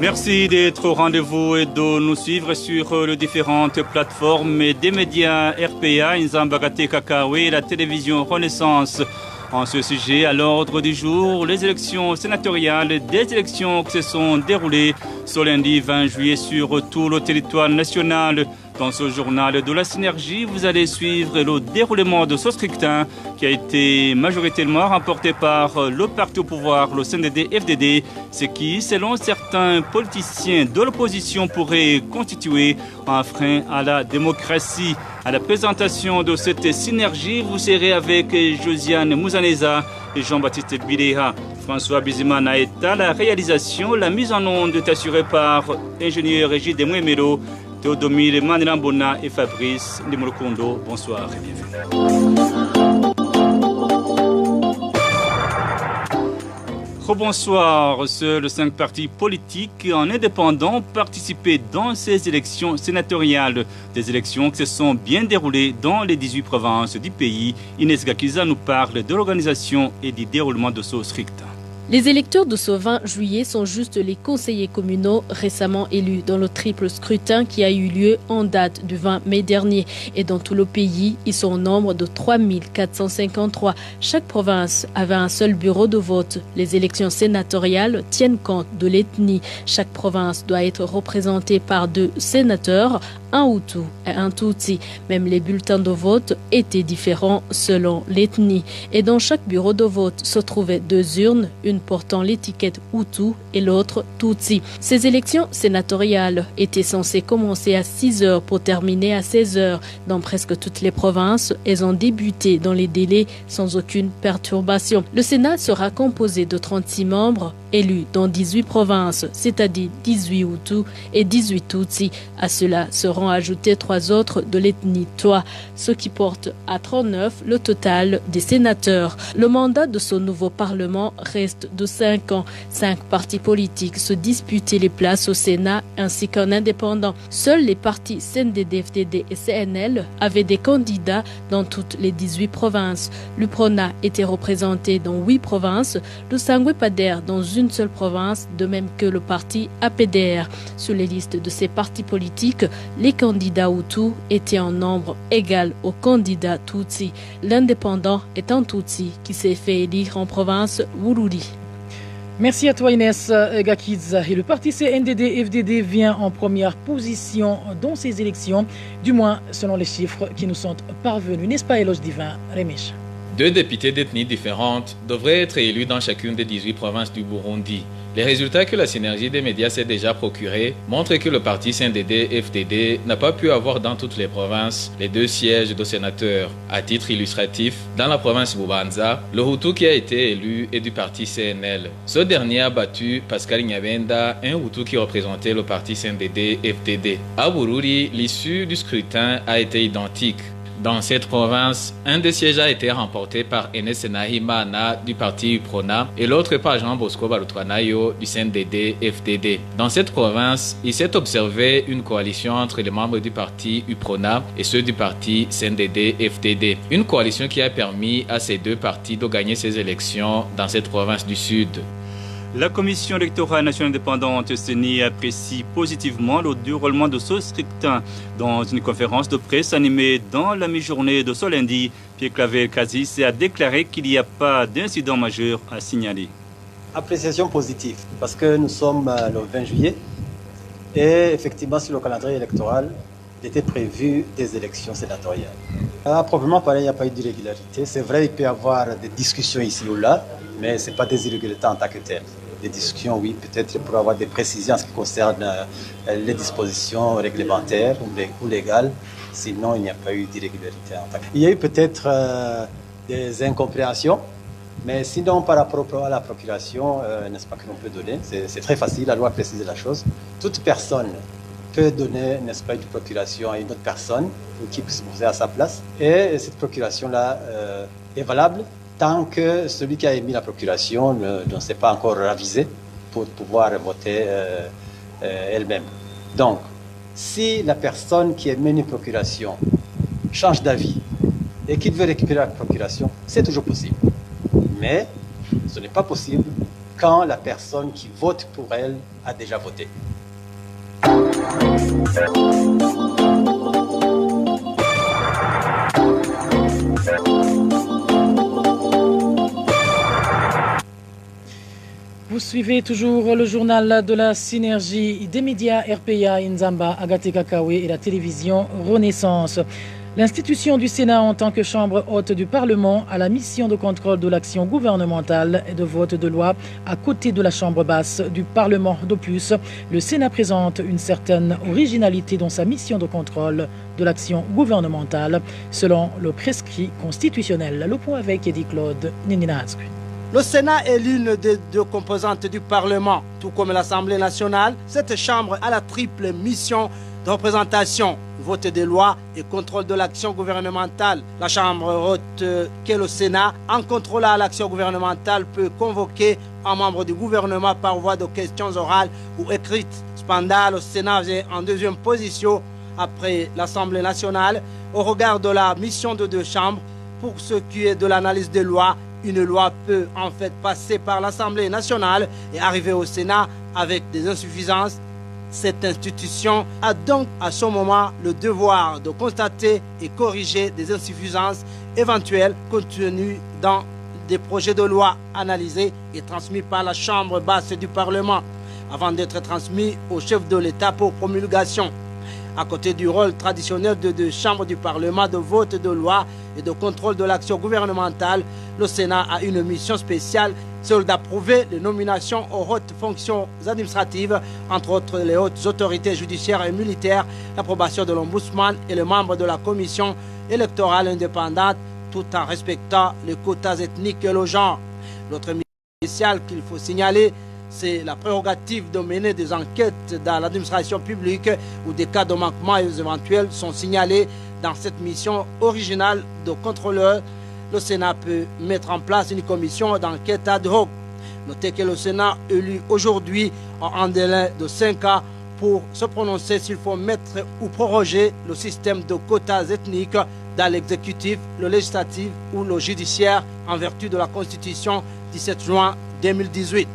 Merci d'être au rendez-vous et de nous suivre sur les différentes plateformes des médias RPA, Nzambagate Kakawe et la télévision Renaissance. En ce sujet, à l'ordre du jour, les élections sénatoriales, des élections qui se sont déroulées ce lundi 20 juillet sur tout le territoire national. Dans ce journal de la synergie, vous allez suivre le déroulement de ce scrutin qui a été majoritairement remporté par le parti au pouvoir, le CNDD-FDD, ce qui, selon certains politiciens de l'opposition, pourrait constituer un frein à la démocratie. À la présentation de cette synergie, vous serez avec Josiane Mouzaneza et Jean-Baptiste Biléha. François Bizimana est à la réalisation. La mise en onde est assurée par ingénieur Régis Demouemelo, Théodomire Manirambona et Fabrice Ndimolokondo. Bonsoir et bienvenue. Rebonsoir. Seuls 5 partis politiques en indépendant ont participé dans ces élections sénatoriales. Des élections qui se sont bien déroulées dans les 18 provinces du pays. Inès Gakiza nous parle de l'organisation et du déroulement de ce scrutin. Les électeurs de ce 20 juillet sont juste les conseillers communaux récemment élus dans le triple scrutin qui a eu lieu en date du 20 mai dernier. Et dans tout le pays, ils sont au nombre de 3453. Chaque province avait un seul bureau de vote. Les élections sénatoriales tiennent compte de l'ethnie. Chaque province doit être représentée par 2 sénateurs, un Hutu et un Tutsi. Même les bulletins de vote étaient différents selon l'ethnie. Et dans chaque bureau de vote se trouvaient 2 urnes, une portant l'étiquette Hutu et l'autre Tutsi. Ces élections sénatoriales étaient censées commencer à 6 heures pour terminer à 16 heures. Dans presque toutes les provinces, elles ont débuté dans les délais sans aucune perturbation. Le Sénat sera composé de 36 membres élus dans 18 provinces, c'est-à-dire 18 Hutus et 18 Tutsi. À cela seront ajoutés 3 autres de l'ethnie Twa, ce qui porte à 39 le total des sénateurs. Le mandat de ce nouveau Parlement reste de 5 ans. 5 partis politiques se disputaient les places au Sénat ainsi qu'un indépendant. Seuls les partis CNDD-FDD et CNL avaient des candidats dans toutes les 18 provinces. L'UPRONA était représenté dans 8 provinces, le Sangwe-Pader dans une seule province, de même que le parti APDR. Sur les listes de ces partis politiques, les candidats Hutus étaient en nombre égal aux candidats Tutsi. L'indépendant est un Tutsi qui s'est fait élire en province Wururi. Merci à toi Inès Gakiza. Et le parti CNDD-FDD vient en première position dans ces élections, du moins selon les chiffres qui nous sont parvenus. N'est-ce pas Éloge Divin, Rémiche? 2 députés d'ethnies différentes devraient être élus dans chacune des 18 provinces du Burundi. Les résultats que la synergie des médias s'est déjà procurés montrent que le parti CNDD-FDD n'a pas pu avoir dans toutes les provinces les 2 sièges de sénateurs. À titre illustratif, dans la province Bubanza, le Hutu qui a été élu est du parti CNL. Ce dernier a battu Pascal Nyabenda, un Hutu qui représentait le parti CNDD-FDD. À Bururi, l'issue du scrutin a été identique. Dans cette province, un des sièges a été remporté par Enes Nahimana du parti UPRONA et l'autre par Jean Bosco Balutwanayo du CNDD-FDD. Dans cette province, il s'est observé une coalition entre les membres du parti UPRONA et ceux du parti CNDD-FDD. Une coalition qui a permis à ces 2 partis de gagner ces élections dans cette province du Sud. La Commission électorale nationale indépendante CENI apprécie positivement le déroulement de ce scrutin. Dans une conférence de presse animée dans la mi-journée de ce lundi, Pierre-Claver Kazis a déclaré qu'il n'y a pas d'incident majeur à signaler. Appréciation positive, parce que nous sommes le 20 juillet et effectivement sur le calendrier électoral, il était prévu des élections sénatoriales. Probablement, pareil, il n'y a pas eu d'irrégularité. C'est vrai, il peut y avoir des discussions ici ou là, mais ce n'est pas des irrégularités en tant que telles. Des discussions, oui, peut-être pour avoir des précisions en ce qui concerne les dispositions réglementaires ou légales. Sinon, il n'y a pas eu d'irrégularité en tant que telle. Il y a eu peut-être des incompréhensions, mais sinon, par rapport à la procuration, n'est-ce pas que l'on peut donner, c'est très facile, la loi précise la chose. Toute personne peut donner, n'est-ce pas, une procuration à une autre personne qui puisse se poser à sa place. Et cette procuration-là est valable tant que celui qui a émis la procuration ne s'est pas encore ravisé pour pouvoir voter elle-même. Donc, si la personne qui émet une procuration change d'avis et qu'il veut récupérer la procuration, c'est toujours possible. Mais ce n'est pas possible quand la personne qui vote pour elle a déjà voté. Vous suivez toujours le journal de la synergie des médias RPA, Nzamba, Agaté Kakawe et la télévision Renaissance. L'institution du Sénat en tant que chambre haute du Parlement a la mission de contrôle de l'action gouvernementale et de vote de loi à côté de la chambre basse du Parlement. De plus, le Sénat présente une certaine originalité dans sa mission de contrôle de l'action gouvernementale selon le prescrit constitutionnel. Le point avec Eddie Claude Nininatsku. Le Sénat est l'une des deux composantes du Parlement. Tout comme l'Assemblée nationale, cette chambre a la triple mission de représentation, vote des lois et contrôle de l'action gouvernementale. La chambre haute qu'est le Sénat, en contrôlant l'action gouvernementale, peut convoquer un membre du gouvernement par voie de questions orales ou écrites. Cependant, le Sénat vient en deuxième position après l'Assemblée nationale au regard de la mission de deux chambres. Pour ce qui est de l'analyse des lois, une loi peut en fait passer par l'Assemblée nationale et arriver au Sénat avec des insuffisances. Cette institution a donc à ce moment le devoir de constater et corriger des insuffisances éventuelles contenues dans des projets de loi analysés et transmis par la Chambre basse du Parlement avant d'être transmis au chef de l'État pour promulgation. À côté du rôle traditionnel de deux chambres du Parlement de vote de loi et de contrôle de l'action gouvernementale, le Sénat a une mission spéciale, celle d'approuver les nominations aux hautes fonctions administratives, entre autres les hautes autorités judiciaires et militaires, l'approbation de l'ombudsman et les membres de la commission électorale indépendante, tout en respectant les quotas ethniques et le genre. L'autre mission spéciale qu'il faut signaler, c'est la prérogative de mener des enquêtes dans l'administration publique où des cas de manquement éventuels sont signalés. Dans cette mission originale de contrôleur, le Sénat peut mettre en place une commission d'enquête ad hoc. Notez que le Sénat élu aujourd'hui a un délai de 5 ans pour se prononcer s'il faut mettre ou proroger le système de quotas ethniques dans l'exécutif, le législatif ou le judiciaire en vertu de la Constitution 17 juin 2018.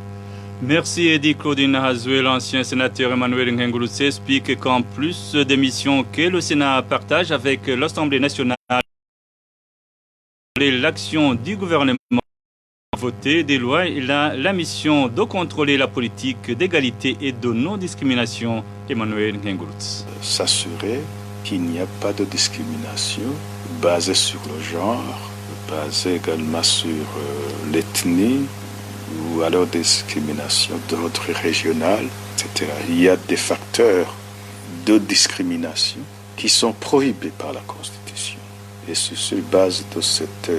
Merci Eddie Claudine Hazoué. L'ancien sénateur Emmanuel Ngengouloutse explique qu'en plus des missions que le Sénat partage avec l'Assemblée nationale, l'action du gouvernement voter des lois, il a la mission de contrôler la politique d'égalité et de non-discrimination. Emmanuel Ngengouloutse. S'assurer qu'il n'y a pas de discrimination basée sur le genre, basée également sur l'ethnie, ou alors des discriminations d'ordre régional, etc. Il y a des facteurs de discrimination qui sont prohibés par la Constitution. Et c'est sur base de cette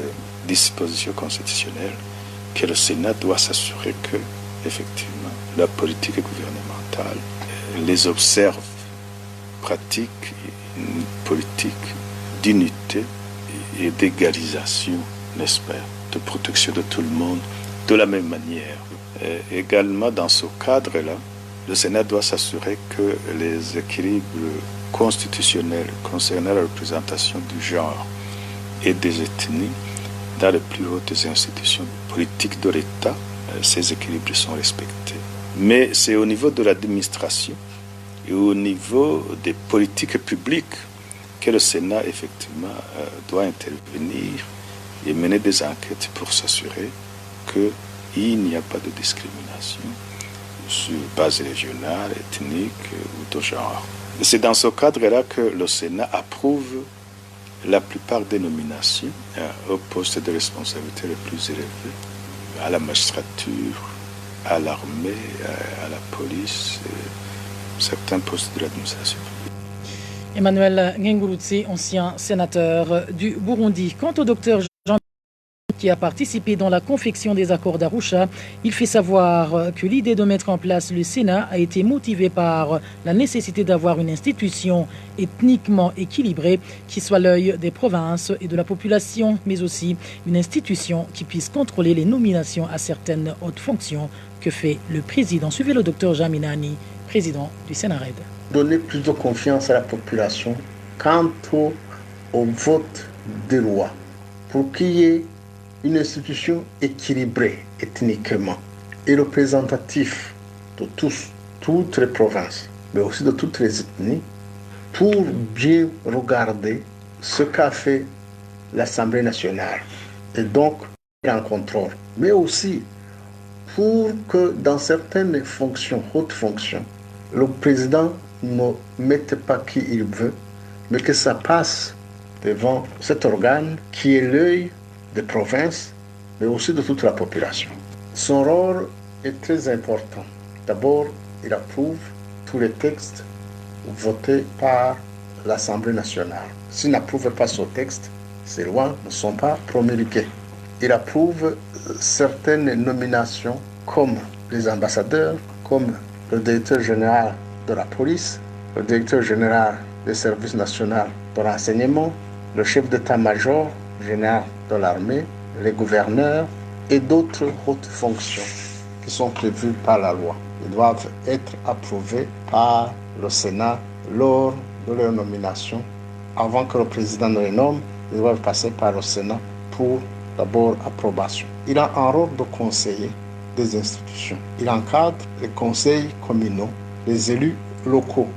disposition constitutionnelle que le Sénat doit s'assurer que, effectivement, la politique gouvernementale les observe, pratique une politique d'unité et d'égalisation, n'est-ce pas, de protection de tout le monde, de la même manière. Et également, dans ce cadre-là, le Sénat doit s'assurer que les équilibres constitutionnels concernant la représentation du genre et des ethnies dans les plus hautes institutions politiques de l'État, ces équilibres sont respectés. Mais c'est au niveau de l'administration et au niveau des politiques publiques que le Sénat, effectivement, doit intervenir et mener des enquêtes pour s'assurer qu'il n'y a pas de discrimination sur base régionale, ethnique ou de genre. C'est dans ce cadre-là que le Sénat approuve la plupart des nominations aux postes de responsabilité les plus élevés, à la magistrature, à l'armée, à la police, certains postes de l'administration publique. Emmanuel Ngengouloutse, ancien sénateur du Burundi. Quant au docteur Jean qui a participé dans la confection des accords d'Arusha, il fait savoir que l'idée de mettre en place le Sénat a été motivée par la nécessité d'avoir une institution ethniquement équilibrée qui soit l'œil des provinces et de la population, mais aussi une institution qui puisse contrôler les nominations à certaines hautes fonctions que fait le président. Suivez le docteur Jaminani, président du Sénarède. Donner plus de confiance à la population quant au vote des lois pour qu'il y ait une institution équilibrée ethniquement. et représentatif de toutes les provinces, mais aussi de toutes les ethnies, pour bien regarder ce qu'a fait l'Assemblée nationale et donc en contrôle, mais aussi pour que dans certaines fonctions, hautes fonctions, le président ne mette pas qui il veut, mais que ça passe devant cet organe qui est l'œil des provinces, mais aussi de toute la population. Son rôle est très important. D'abord, il approuve tous les textes votés par l'Assemblée nationale. S'il n'approuve pas ce texte, ces lois ne sont pas promulguées. Il approuve certaines nominations comme les ambassadeurs, comme le directeur général de la police, le directeur général des services nationaux de renseignement, le chef d'état-major général de l'armée, les gouverneurs et d'autres hautes fonctions qui sont prévues par la loi. Ils doivent être approuvés par le Sénat lors de leur nomination. Avant que le président ne les nomme, ils doivent passer par le Sénat pour d'abord approbation. Il a un rôle de conseiller des institutions. Il encadre les conseils communaux, les élus locaux.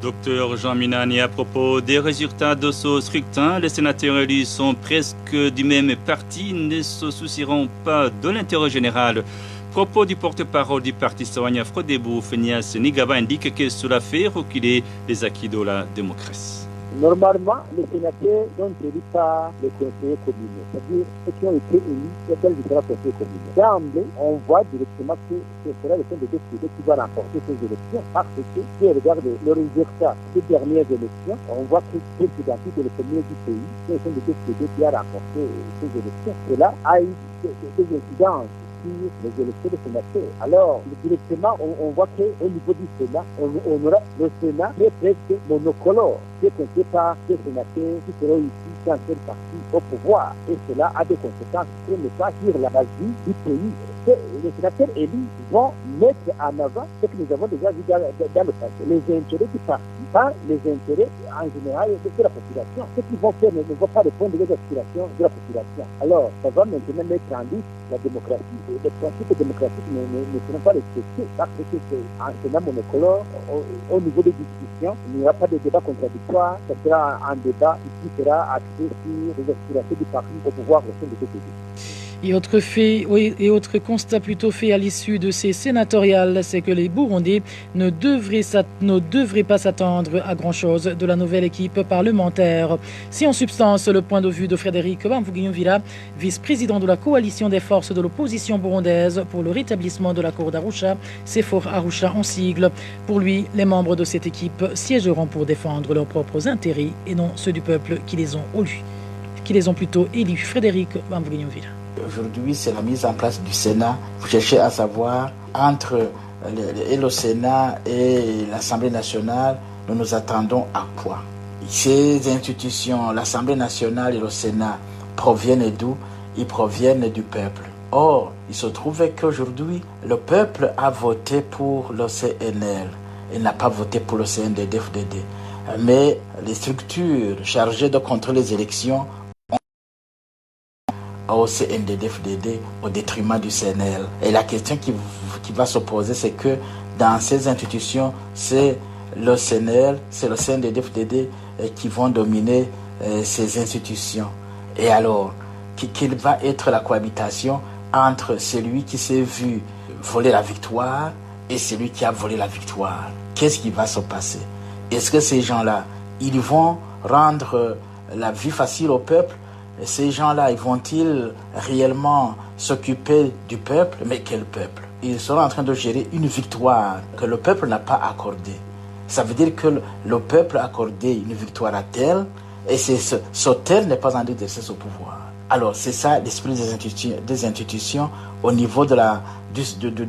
Docteur Jean Minani, à propos des résultats de ce scrutin, les sénateurs élus sont presque du même parti, ne se soucieront pas de l'intérêt général. Propos du porte-parole du parti Sawanya Frodebou, Fenias Nigaba, indique que cela fait reculer les acquis de la démocratie. Normalement, les sénateurs sont élus par les conseillers communaux, c'est-à-dire ceux qui ont été élus dans les différents conseillers communaux. D'emblée, on voit directement que ce sera le CNDD qui va remporter ces élections parce que si on regarde le résultat des dernières élections, on voit que c'est identique le premier du pays, c'est le CNDD qui a remporté ces élections. Et là, a eu des incidences sur les élections des sénateurs. Alors, directement, on voit qu'au niveau du Sénat, on aura le Sénat qui est presque monocolore, qui est compté par des sénateurs qui seront ici dans cette partie au pouvoir. Et cela a des conséquences très néfastes sur la base du pays. Les sénateurs élus vont mettre en avant ce que nous avons déjà vu dans le passé, les intérêts du parti, pas les intérêts en général de la population. Ce qu'ils vont faire ne vont pas répondre aux aspirations de la population. Alors, ça va maintenant mettre en doute la démocratie. Les principes démocratiques ne seront pas respectés parce que c'est un Sénat monocolore. Au niveau des discussions, il n'y aura pas de débat contradictoire. Ça sera un débat qui sera axé sur les aspirations du parti au pouvoir au sein de deux pays. Et autre constat plutôt fait à l'issue de ces sénatoriales, c'est que les Burundais ne devraient pas s'attendre à grand-chose de la nouvelle équipe parlementaire. Si en substance, le point de vue de Frédéric Bamvugunyumvila, vice-président de la coalition des forces de l'opposition burundaise pour le rétablissement de la cour d'Arusha, CEFOR Arusha en sigle. Pour lui, les membres de cette équipe siégeront pour défendre leurs propres intérêts et non ceux du peuple qui les ont plutôt élus. Frédéric Bamvugunyumvila. Aujourd'hui, c'est la mise en place du Sénat. Vous cherchez à savoir, entre le Sénat et l'Assemblée nationale, nous nous attendons à quoi? Ces institutions, l'Assemblée nationale et le Sénat, proviennent d'où? Ils proviennent du peuple. Or, il se trouve qu'aujourd'hui, le peuple a voté pour le CNL. Il n'a pas voté pour le CNDD-FDD. Mais les structures chargées de contrôler les élections au CNDD-FDD au détriment du CNL. Et la question qui va se poser, c'est que dans ces institutions, c'est le CNL, c'est le CNDD-FDD qui vont dominer ces institutions. Et alors, quelle va être la cohabitation entre celui qui s'est vu voler la victoire et celui qui a volé la victoire? Qu'est-ce qui va se passer? Est-ce que ces gens-là, ils vont rendre la vie facile au peuple? Ces gens-là, vont-ils réellement s'occuper du peuple? Mais quel peuple? Ils seront en train de gérer une victoire que le peuple n'a pas accordée. Ça veut dire que le peuple a accordé une victoire à tel, et ce tel n'est pas en train d'exercer ce pouvoir. Alors, c'est ça l'esprit des institutions. Au niveau de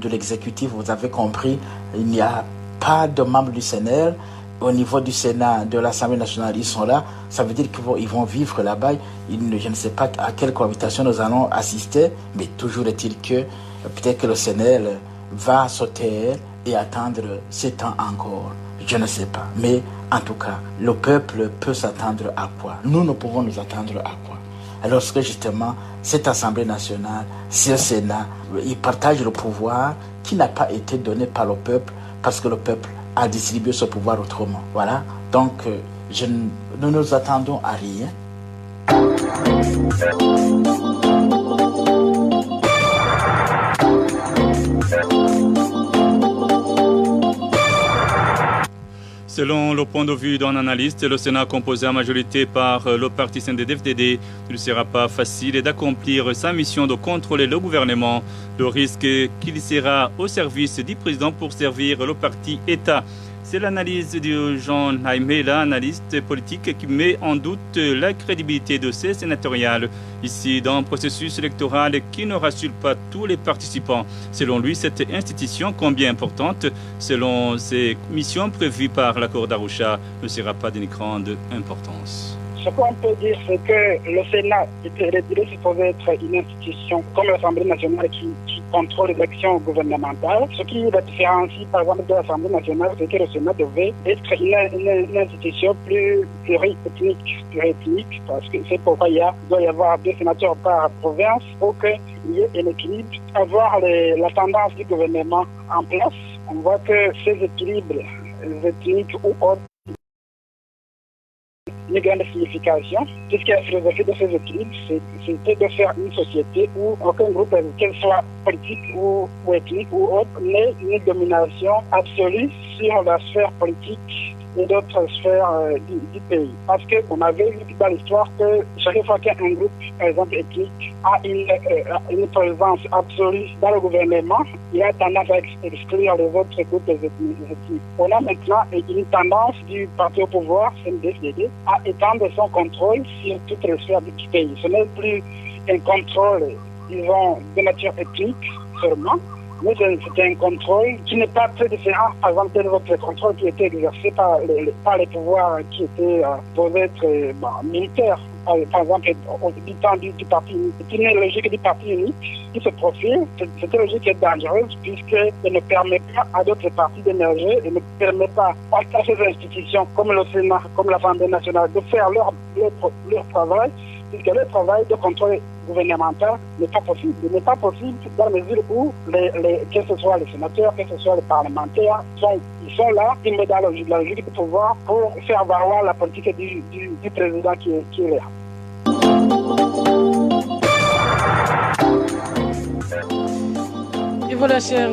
l'exécutif, vous avez compris, il n'y a pas de membres du CNL. Au niveau du Sénat, de l'Assemblée nationale, ils sont là. Ça veut dire qu'ils vont vivre là-bas. Je ne sais pas à quelle cohabitation nous allons assister, mais toujours est-il que peut-être que le CNL va se taire et attendre 7 ans encore. Je ne sais pas. Mais en tout cas, le peuple peut s'attendre à quoi? Nous pouvons nous attendre à quoi? lorsque justement cette Assemblée nationale, ce Sénat, ils partagent le pouvoir qui n'a pas été donné par le peuple parce que le peuple a distribué ce pouvoir autrement. Voilà, donc nous nous attendons à rien. Selon le point de vue d'un analyste, le Sénat composé en majorité par le parti CNDD-FDD ne sera pas facile d'accomplir sa mission de contrôler le gouvernement. Le risque qu'il sera au service du président pour servir le parti État. C'est l'analyse de Jean Naimela, analyste politique, qui met en doute la crédibilité de ces sénatoriales. Ici, dans un processus électoral qui ne rassure pas tous les participants. Selon lui, cette institution, combien importante, selon ses missions prévues par l'accord d'Arusha, ne sera pas d'une grande importance. Ce qu'on peut dire, c'est que le Sénat est supposé être une institution comme l'Assemblée nationale qui contrôle l'action gouvernementale. Ce qui la différencie, par exemple, de l'Assemblée nationale, c'est que le Sénat devait être une institution plus pluriethnique, parce que c'est pourquoi il doit y avoir 2 sénateurs par province pour qu'il y ait un équilibre. Avoir la tendance du gouvernement en place, on voit que ces équilibres ethniques ou autres une grande signification, puisque la philosophie de ces équilibres, c'était de faire une société où aucun groupe, qu'elle soit politique ou ethnique ou autre, n'ait une domination absolue sur la sphère politique et d'autres sphères du pays. Parce qu'on avait vu dans l'histoire que chaque fois qu'un groupe, par exemple ethnique, a une présence absolue dans le gouvernement, il a tendance à exclure les autres groupes ethniques. On a maintenant une tendance du parti au pouvoir, CNDD-FDD, à étendre son contrôle sur toutes les sphères du pays. Ce n'est plus un contrôle, disons, de nature ethnique seulement, mais c'est un contrôle qui n'est pas très différent, par exemple, de votre contrôle qui était exercé par les pouvoirs qui étaient posés être militaires. Par exemple, du temps du parti unique. C'est une logique du parti unique qui se profile. Cette logique est dangereuse puisqu'elle ne permet pas à d'autres partis d'émerger, elle ne permet pas à ces institutions comme le Sénat, comme l'Assemblée nationale de faire leur travail, puisque le travail de contrôle gouvernemental n'est pas possible. Il n'est pas possible dans la mesure où que ce soit les sénateurs, que ce soit les parlementaires, ils sont là, ils mettent dans la logique du pouvoir pour faire valoir la politique du président qui est là. Et voilà, chers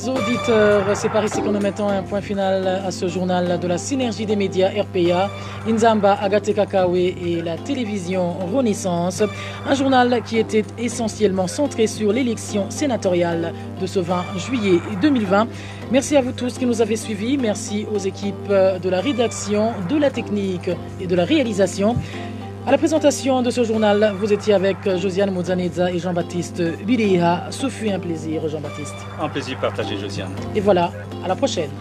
auditeurs, c'est par ici que nous mettons un point final à ce journal de la synergie des médias RPA, Inzamba, Agate Kakawe et la télévision Renaissance. Un journal qui était essentiellement centré sur l'élection sénatoriale de ce 20 juillet 2020. Merci à vous tous qui nous avez suivis. Merci aux équipes de la rédaction, de la technique et de la réalisation. À la présentation de ce journal, vous étiez avec Josiane Mouzanedza et Jean-Baptiste Biléha. Ce fut un plaisir, Jean-Baptiste. Un plaisir partagé, Josiane. Et voilà, à la prochaine.